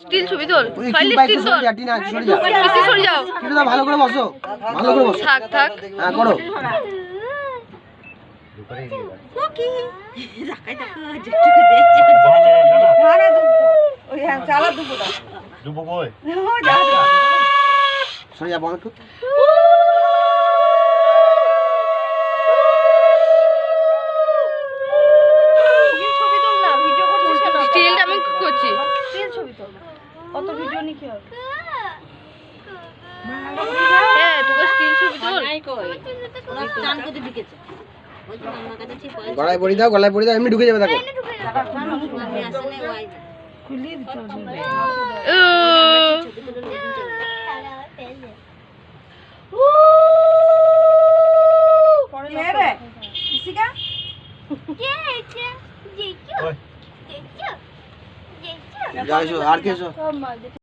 still ছবি তোল ফাইলে স্টিল তোল টিনা সরে যাও বেশি সরে যাও টিনা ভালো করে বসো থাক থাক হ্যাঁ করো কি রাখাই দেখো যেটুকু দেখছে ধরে ওই চালা দুপুটা দুবো কই সরে যাবো একটু ছবি তোল না ভিডিও করছিস কেন স্টিলটা আমি করছি স্টিল ছবি তোল কত ভিডিও নি কি হবে হ্যাঁ তোকে স্টিল ছবি তোল চান করতে ঢুকেছে ওই তো আমার কাছে ঠিক আছে গলায় পরি দাও এমনি ঢুকে যাবে দেখো আমি আসলে ওই খুলি দিতে হবে পরে রে কিসিকা যাও এসো আর কি এসো